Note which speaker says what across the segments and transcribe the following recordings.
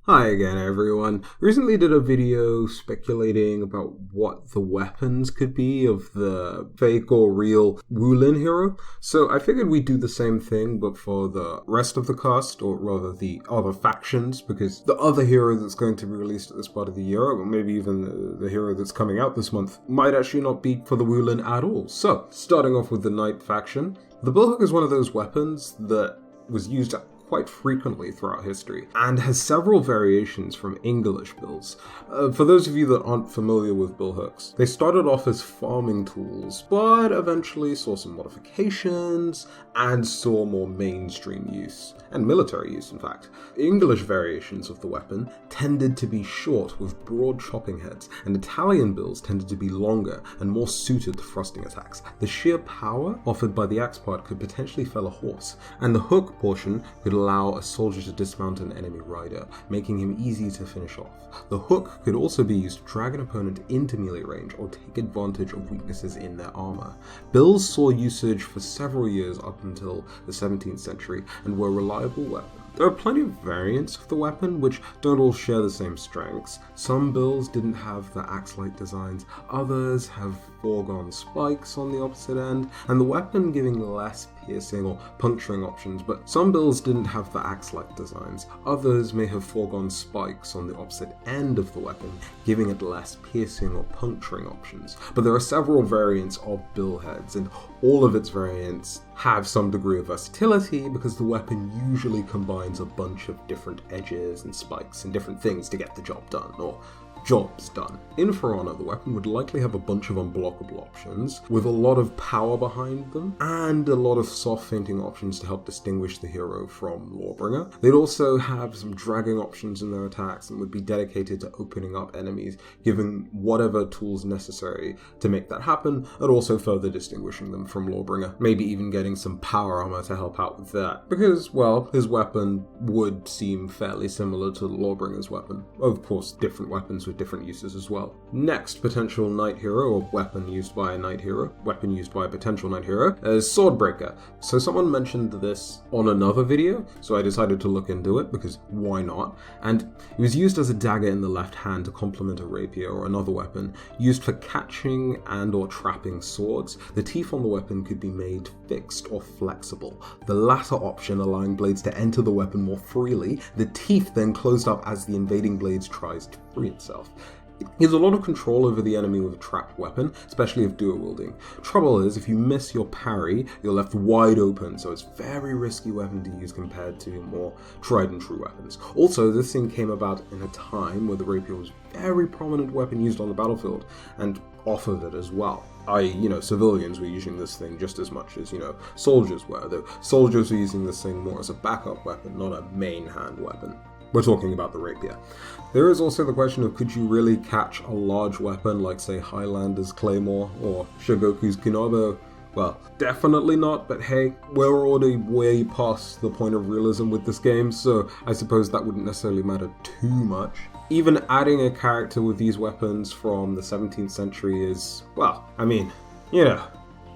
Speaker 1: Hi again, everyone. Recently did a video speculating about what the weapons could be of the fake or real Wulin hero. So I figured we'd do the same thing, but for the rest of the cast, or rather the other factions, because the other hero that's going to be released at this part of the year, or maybe even the hero that's coming out this month, might actually not be for the Wulin at all. So, starting off with the Knight faction, the Billhook is one of those weapons that was used quite frequently throughout history, and has several variations from English builds. For those of you that aren't familiar with billhooks, they started off as farming tools, but eventually saw some modifications and saw more mainstream use, and military use in fact. English variations of the weapon tended to be short with broad chopping heads, and Italian builds tended to be longer and more suited to thrusting attacks. The sheer power offered by the axe part could potentially fell a horse, and the hook portion could allow a soldier to dismount an enemy rider, making him easy to finish off. The hook could also be used to drag an opponent into melee range or take advantage of weaknesses in their armor. Bills saw usage for several years up until the 17th century and were a reliable weapon. There are plenty of variants of the weapon which don't all share the same strengths. Some bills didn't have the axe-like designs, others have foregone spikes on the opposite end, and the weapon giving less piercing or puncturing options, but some bills didn't have the axe-like designs. Others may have foregone spikes on the opposite end of the weapon, giving it less piercing or puncturing options. But there are several variants of bill heads, and all of its variants have some degree of versatility because the weapon usually combines a bunch of different edges and spikes and different things to get the job done, or jobs done. In For Honor, the weapon would likely have a bunch of unblockable options, with a lot of power behind them, and a lot of soft feinting options to help distinguish the hero from Lawbringer. They'd also have some dragging options in their attacks, and would be dedicated to opening up enemies, giving whatever tools necessary to make that happen, and also further distinguishing them from Lawbringer. Maybe even getting some power armor to help out with that, because, well, his weapon would seem fairly similar to Lawbringer's weapon. Of course, different weapons with different uses as well. Next potential knight hero, or weapon used by a potential knight hero, is Swordbreaker. So someone mentioned this on another video, so I decided to look into it because why not? And it was used as a dagger in the left hand to complement a rapier or another weapon, used for catching and or trapping swords. The teeth on the weapon could be made fixed or flexible, the latter option allowing blades to enter the weapon more freely, the teeth then closed up as the invading blades tries to free itself. It gives a lot of control over the enemy with a trapped weapon, especially if dual wielding. Trouble is, if you miss your parry, you're left wide open, so it's a very risky weapon to use compared to more tried and true weapons. Also, this thing came about in a time where the rapier was a very prominent weapon used on the battlefield, and off of it as well. Civilians were using this thing just as much as, soldiers were, though soldiers were using this thing more as a backup weapon, not a main hand weapon. We're talking about the rapier. There is also the question of, could you really catch a large weapon like, say, Highlander's Claymore or Shogoku's Kunobo? Well, definitely not, but hey, we're already way past the point of realism with this game, so I suppose that wouldn't necessarily matter too much. Even adding a character with these weapons from the 17th century is, got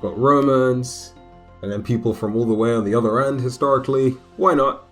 Speaker 1: Romans, and then people from all the way on the other end historically, why not?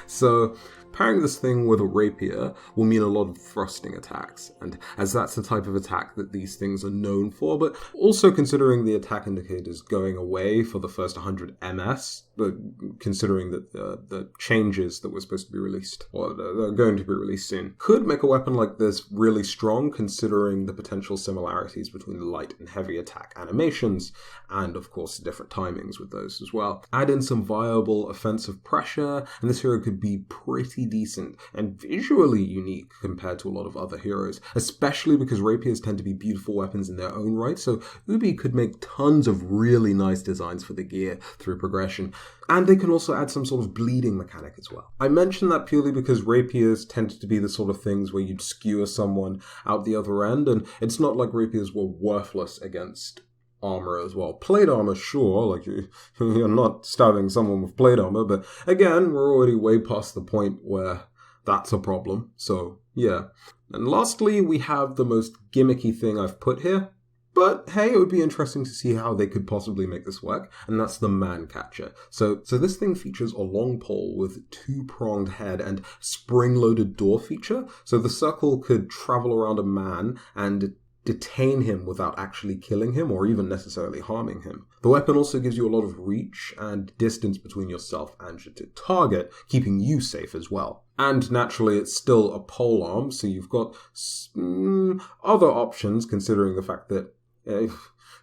Speaker 1: So, pairing this thing with a rapier will mean a lot of thrusting attacks, and as that's the type of attack that these things are known for, but also considering the attack indicators going away for the first 100 MS, but considering that the changes that were supposed to be released, or they're going to be released soon, could make a weapon like this really strong considering the potential similarities between the light and heavy attack animations, and of course different timings with those as well. Add in some viable offensive pressure, and this hero could be pretty decent and visually unique compared to a lot of other heroes, especially because rapiers tend to be beautiful weapons in their own right, so Ubi could make tons of really nice designs for the gear through progression. And they can also add some sort of bleeding mechanic as well. I mention that purely because rapiers tended to be the sort of things where you'd skewer someone out the other end, and it's not like rapiers were worthless against armor as well. Plate armor, sure, like you're not stabbing someone with plate armor, but again, we're already way past the point where that's a problem, so yeah. And lastly, we have the most gimmicky thing I've put here, But hey, it would be interesting to see how they could possibly make this work, and that's the man catcher. So this thing features a long pole with two-pronged head and spring-loaded door feature, so the circle could travel around a man and detain him without actually killing him or even necessarily harming him. The weapon also gives you a lot of reach and distance between yourself and your target, keeping you safe as well. And naturally, it's still a polearm, so you've got other options considering the fact that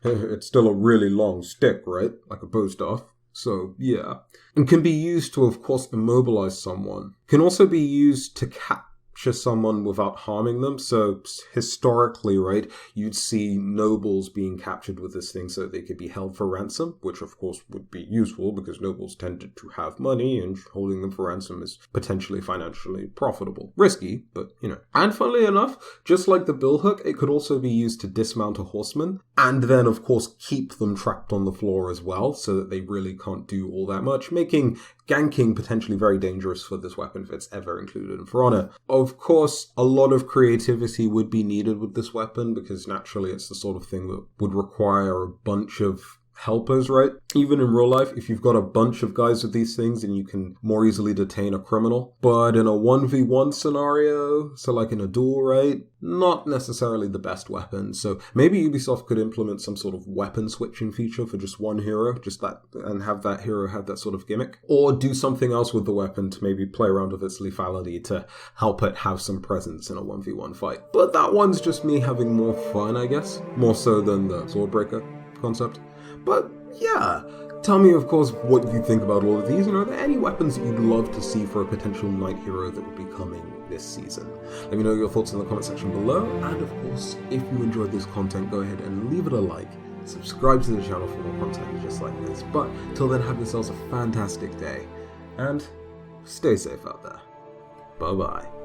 Speaker 1: it's still a really long stick, right? Like a bow staff. So, yeah. And can be used to, of course, immobilize someone. Can also be used to capture someone without harming them. So historically, right, you'd see nobles being captured with this thing so that they could be held for ransom, which of course would be useful because nobles tended to have money and holding them for ransom is potentially financially profitable. Risky, but And funnily enough, just like the billhook, it could also be used to dismount a horseman and then of course keep them trapped on the floor as well so that they really can't do all that much, making ganking potentially very dangerous for this weapon if it's ever included in For Honor. Of course, a lot of creativity would be needed with this weapon because naturally it's the sort of thing that would require a bunch of helpers, right? Even in real life, if you've got a bunch of guys with these things, then you can more easily detain a criminal. But in a 1v1 scenario, so like in a duel, right? Not necessarily the best weapon. So maybe Ubisoft could implement some sort of weapon switching feature for just one hero, and have that hero have that sort of gimmick. Or do something else with the weapon to maybe play around with its lethality to help it have some presence in a 1v1 fight. But that one's just me having more fun, I guess. More so than the Swordbreaker concept. But yeah, tell me, of course, what you think about all of these, and are there any weapons that you'd love to see for a potential knight hero that would be coming this season? Let me know your thoughts in the comment section below, and of course, if you enjoyed this content, go ahead and leave it a like, subscribe to the channel for more content just like this. But till then, have yourselves a fantastic day, and stay safe out there. Bye-bye.